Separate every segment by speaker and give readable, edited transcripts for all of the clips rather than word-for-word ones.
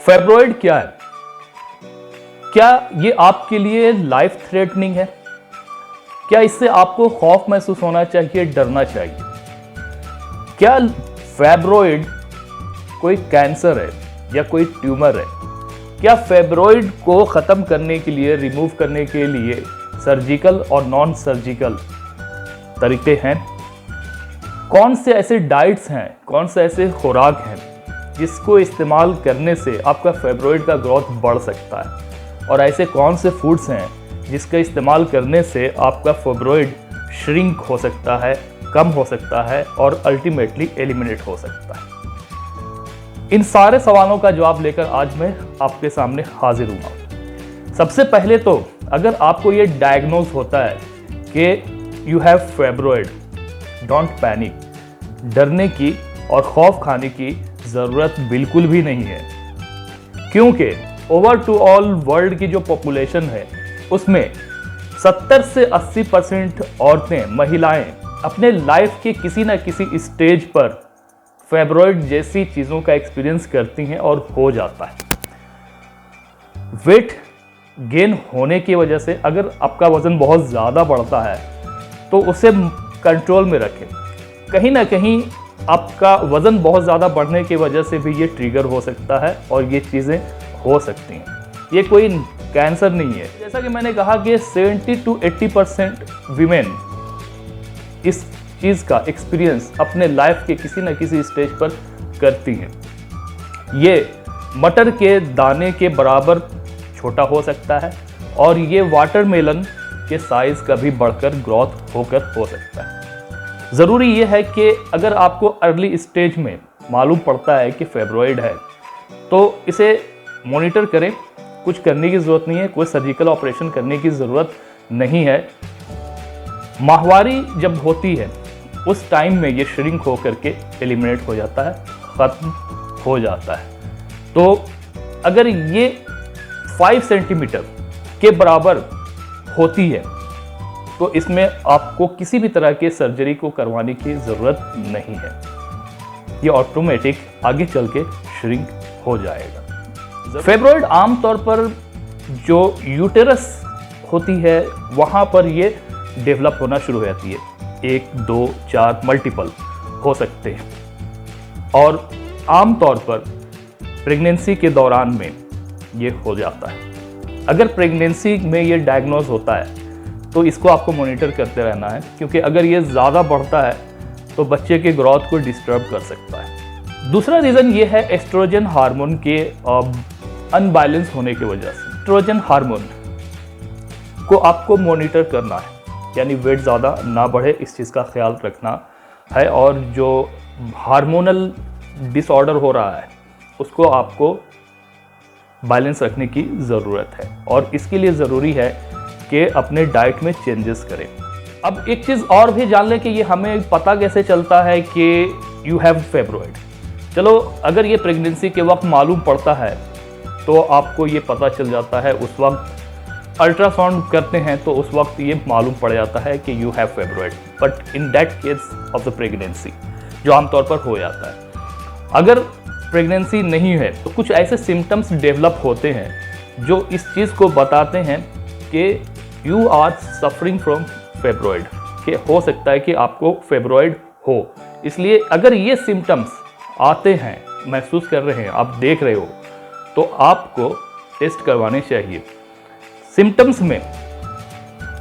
Speaker 1: Fibroid क्या है? क्या ये आपके लिए लाइफ थ्रेटनिंग है? क्या इससे आपको खौफ महसूस होना चाहिए, डरना चाहिए? क्या फाइब्रॉइड कोई कैंसर है या कोई ट्यूमर है? क्या फाइब्रॉइड को ख़त्म करने के लिए, रिमूव करने के लिए सर्जिकल और नॉन सर्जिकल तरीके हैं? कौन से ऐसे डाइट्स हैं, कौन से ऐसे खुराक हैं जिसको इस्तेमाल करने से आपका फाइब्रॉइड का ग्रोथ बढ़ सकता है? और ऐसे कौन से फूड्स हैं जिसका इस्तेमाल करने से आपका फाइब्रॉइड श्रिंक हो सकता है, कम हो सकता है और अल्टीमेटली एलिमिनेट हो सकता है? इन सारे सवालों का जवाब लेकर आज मैं आपके सामने हाजिर हूँ। सबसे पहले तो अगर आपको ये डायग्नोज होता है कि you have fibroid, don't panic. डरने की और खौफ खाने की ज़रूरत बिल्कुल भी नहीं है, क्योंकि ओवर टू ऑल वर्ल्ड की जो पॉपुलेशन है उसमें 70 से 80% औरतें, महिलाएं अपने लाइफ के किसी न किसी स्टेज पर फाइब्रॉइड जैसी चीज़ों का एक्सपीरियंस करती हैं और हो जाता है। वेट गेन होने की वजह से अगर आपका वज़न बहुत ज़्यादा बढ़ता है तो उसे कंट्रोल में रखें। कहीं ना कहीं आपका वज़न बहुत ज़्यादा बढ़ने की वजह से भी ये ट्रिगर हो सकता है और ये चीज़ें हो सकती हैं। ये कोई कैंसर नहीं है। जैसा कि मैंने कहा कि 70 to 80% वीमेन इस चीज़ का एक्सपीरियंस अपने लाइफ के किसी न किसी स्टेज पर करती हैं। ये मटर के दाने के बराबर छोटा हो सकता है और ये वाटरमेलन के साइज़ का भी बढ़कर ग्रोथ होकर हो सकता है। ज़रूरी ये है कि अगर आपको अर्ली स्टेज में मालूम पड़ता है कि फाइब्रॉइड है तो इसे मॉनिटर करें। कुछ करने की ज़रूरत नहीं है, कोई सर्जिकल ऑपरेशन करने की ज़रूरत नहीं है। माहवारी जब होती है उस टाइम में ये श्रिंक हो करके एलिमिनेट हो जाता है, ख़त्म हो जाता है। तो अगर ये 5 सेंटीमीटर के बराबर होती है तो इसमें आपको किसी भी तरह के सर्जरी को करवाने की ज़रूरत नहीं है। ये ऑटोमेटिक आगे चल के श्रिंक हो जाएगा। फाइब्रॉइड आमतौर पर जो यूटेरस होती है वहाँ पर ये डेवलप होना शुरू हो जाती है। 1, 2, 4 मल्टीपल हो सकते हैं और आमतौर पर प्रेगनेंसी के दौरान में ये हो जाता है। अगर प्रेगनेंसी में ये डायग्नोज होता है तो इसको आपको मॉनिटर करते रहना है, क्योंकि अगर ये ज़्यादा बढ़ता है तो बच्चे के ग्रोथ को डिस्टर्ब कर सकता है। दूसरा रीज़न ये है एस्ट्रोजन हार्मोन के अनबैलेंस होने की वजह से। एस्ट्रोजन हार्मोन को आपको मॉनिटर करना है, यानी वेट ज़्यादा ना बढ़े, इस चीज़ का ख्याल रखना है। और जो हार्मोनल डिसऑर्डर हो रहा है उसको आपको बैलेंस रखने की ज़रूरत है और इसके लिए ज़रूरी है कि अपने डाइट में चेंजेस करें। अब एक चीज़ और भी जान लें कि ये हमें पता कैसे चलता है कि यू हैव फाइब्रॉइड। चलो, अगर ये प्रेगनेंसी के वक्त मालूम पड़ता है तो आपको ये पता चल जाता है, उस वक्त अल्ट्रासाउंड करते हैं तो उस वक्त ये मालूम पड़ जाता है कि you have fibroid. But in that case of the pregnancy जो आमतौर पर हो जाता है। अगर प्रेगनेंसी नहीं है तो कुछ ऐसे सिम्टम्स डेवलप होते हैं जो इस चीज़ को बताते हैं कि you are suffering from fibroid, कि हो सकता है कि आपको फाइब्रॉइड हो। इसलिए अगर ये सिम्टम्स आते हैं, महसूस कर रहे हैं, आप देख रहे हो, तो आपको टेस्ट करवाने चाहिए। सिम्टम्स में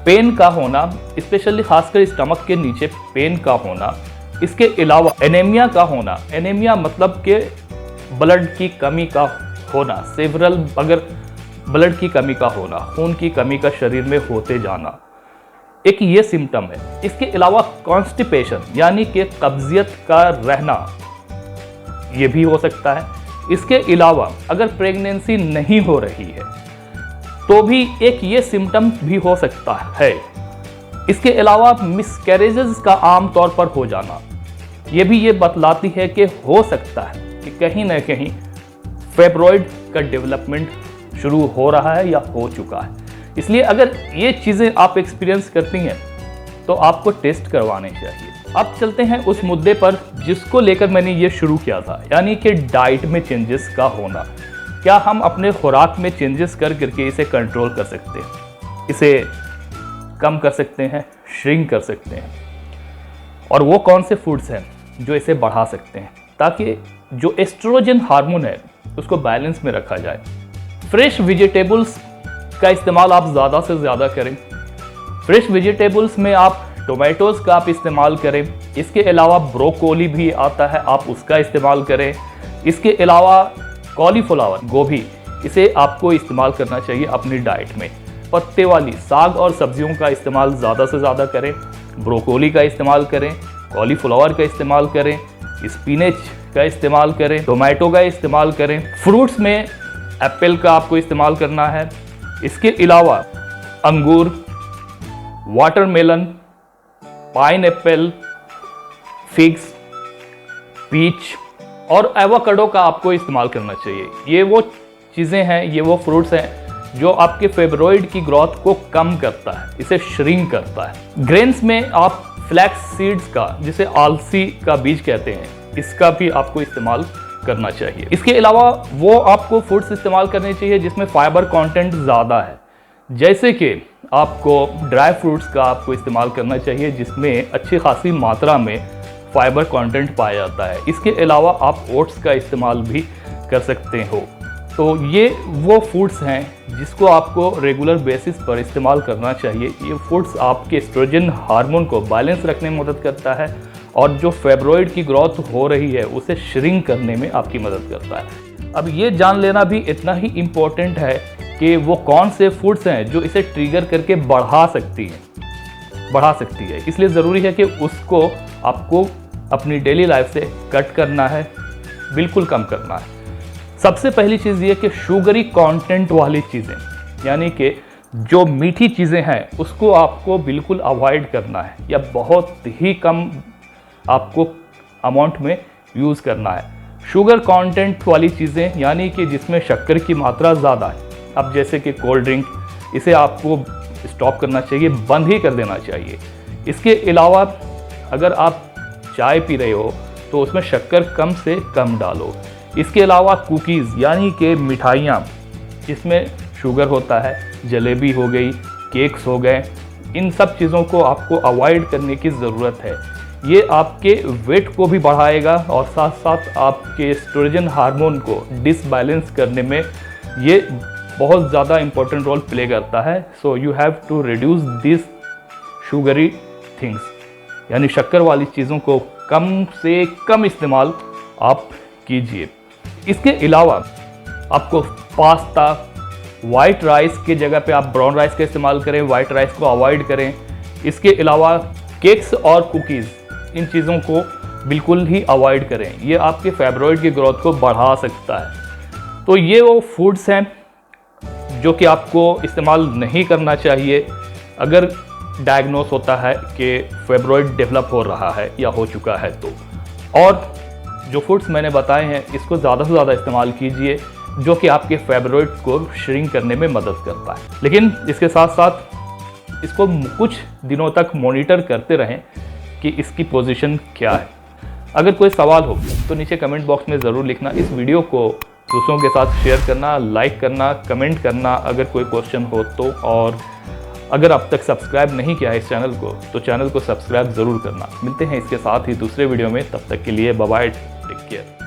Speaker 1: पेन का होना, स्पेशली खासकर स्टमक के नीचे पेन का होना, इसके अलावा एनीमिया का होना। एनीमिया मतलब कि ब्लड की कमी का होना, सेवरल अगर ब्लड की कमी का होना, खून की कमी का शरीर में होते जाना, एक ये सिम्टम है। इसके अलावा कॉन्स्टिपेशन यानी कि कब्जियत का रहना, ये भी हो सकता है। इसके अलावा अगर प्रेगनेंसी नहीं हो रही है तो भी एक ये सिम्टम भी हो सकता है। इसके अलावा मिसकैरेजेस का आम तौर पर हो जाना, ये भी ये बतलाती है कि हो सकता है कि कहीं ना कहीं फाइब्रॉइड का डेवलपमेंट शुरू हो रहा है या हो चुका है। इसलिए अगर ये चीज़ें आप एक्सपीरियंस करती हैं तो आपको टेस्ट करवाने चाहिए। अब चलते हैं उस मुद्दे पर जिसको लेकर मैंने ये शुरू किया था, यानी कि डाइट में चेंजेस का होना। क्या हम अपने खुराक में चेंजेस कर करके इसे कंट्रोल कर सकते हैं, इसे कम कर सकते हैं, श्रिंक कर सकते हैं? और वो कौन से फूड्स हैं जो इसे बढ़ा सकते हैं, ताकि जो एस्ट्रोजन हार्मोन है उसको बैलेंस में रखा जाए? फ्रेश वेजिटेबल्स का इस्तेमाल आप ज़्यादा से ज़्यादा करें। फ्रेश वेजिटेबल्स में आप टोमेटोज़ का आप इस्तेमाल करें। इसके अलावा ब्रोकोली भी आता है, आप उसका इस्तेमाल करें। इसके अलावा कॉलीफ्लावर, गोभी, इसे आपको इस्तेमाल करना चाहिए अपनी डाइट में। पत्ते वाली साग और सब्जियों का इस्तेमाल ज़्यादा से ज़्यादा करें। ब्रोकोली का इस्तेमाल करें, कॉलीफ्लावर का इस्तेमाल करें, स्पिनच का इस्तेमाल करें, टोमेटो का इस्तेमाल करें। फ्रूट्स में एप्पल का आपको इस्तेमाल करना है। इसके अलावा अंगूर, वाटरमेलन, पाइनएप्पल, फिग्स, पीच और एवोकाडो का आपको इस्तेमाल करना चाहिए। ये वो चीज़ें हैं, ये वो फ्रूट्स हैं जो आपके फेब्रॉइड की ग्रोथ को कम करता है, इसे श्रिंक करता है। ग्रेन्स में आप फ्लैक्स सीड्स का, जिसे आलसी का बीज कहते हैं, इसका भी आपको इस्तेमाल करना चाहिए। इसके अलावा वो आपको फूड्स इस्तेमाल करने चाहिए जिसमें फाइबर कंटेंट ज़्यादा है, जैसे कि आपको ड्राई फ्रूट्स का आपको इस्तेमाल करना चाहिए जिसमें अच्छी खासी मात्रा में फाइबर कंटेंट पाया जाता है। इसके अलावा आप ओट्स का इस्तेमाल भी कर सकते हो। तो ये वो फूड्स हैं जिसको आपको रेगुलर बेसिस पर इस्तेमाल करना चाहिए। ये फूड्स आपके एस्ट्रोजन हार्मोन को बैलेंस रखने में मदद करता है और जो फेब्रॉइड की ग्रोथ हो रही है उसे श्रिंक करने में आपकी मदद करता है। अब ये जान लेना भी इतना ही इम्पोर्टेंट है कि वो कौन से फूड्स हैं जो इसे ट्रिगर करके बढ़ा सकती है। इसलिए ज़रूरी है कि उसको आपको अपनी डेली लाइफ से कट करना है, बिल्कुल कम करना है। सबसे पहली चीज़ ये कि शुगरी कंटेंट वाली चीज़ें, यानी कि जो मीठी चीज़ें हैं उसको आपको बिल्कुल अवॉइड करना है या बहुत ही कम आपको अमाउंट में यूज़ करना है। शुगर कंटेंट वाली चीज़ें, यानी कि जिसमें शक्कर की मात्रा ज़्यादा है, अब जैसे कि कोल्ड ड्रिंक, इसे आपको स्टॉप करना चाहिए, बंद ही कर देना चाहिए। इसके अलावा अगर आप चाय पी रहे हो तो उसमें शक्कर कम से कम डालो। इसके अलावा कुकीज़, यानी कि मिठाइयाँ जिसमें शुगर होता है, जलेबी हो गई, केक्स हो गए, इन सब चीज़ों को आपको अवॉइड करने की ज़रूरत है। ये आपके वेट को भी बढ़ाएगा और साथ साथ आपके एस्ट्रोजन हार्मोन को डिसबैलेंस करने में ये बहुत ज़्यादा इम्पोर्टेंट रोल प्ले करता है। So you have to reduce this sugary things, यानी शक्कर वाली चीज़ों को कम से कम इस्तेमाल आप कीजिए। इसके अलावा आपको पास्ता, वाइट राइस की जगह पे आप ब्राउन राइस का इस्तेमाल करें, वाइट राइस को अवॉइड करें। इसके अलावा केक्स और कुकीज़, इन चीज़ों को बिल्कुल ही अवॉइड करें, ये आपके फेब्रॉइड की ग्रोथ को बढ़ा सकता है। तो ये वो फूड्स हैं जो कि आपको इस्तेमाल नहीं करना चाहिए अगर डायग्नोस होता है कि फेब्रॉइड डेवलप हो रहा है या हो चुका है तो। और जो फूड्स मैंने बताए हैं इसको ज़्यादा से ज़्यादा इस्तेमाल कीजिए, जो कि आपके फेब्रॉइड को श्रिंक करने में मदद करता है। लेकिन इसके साथ साथ इसको कुछ दिनों तक मॉनिटर करते रहें कि इसकी पोजीशन क्या है। अगर कोई सवाल हो तो नीचे कमेंट बॉक्स में ज़रूर लिखना। इस वीडियो को दूसरों के साथ शेयर करना, लाइक करना, कमेंट करना अगर कोई क्वेश्चन हो तो। और अगर अब तक सब्सक्राइब नहीं किया है इस चैनल को तो चैनल को सब्सक्राइब ज़रूर करना। मिलते हैं इसके साथ ही दूसरे वीडियो में, तब तक के लिए बाय बाय, टेक केयर।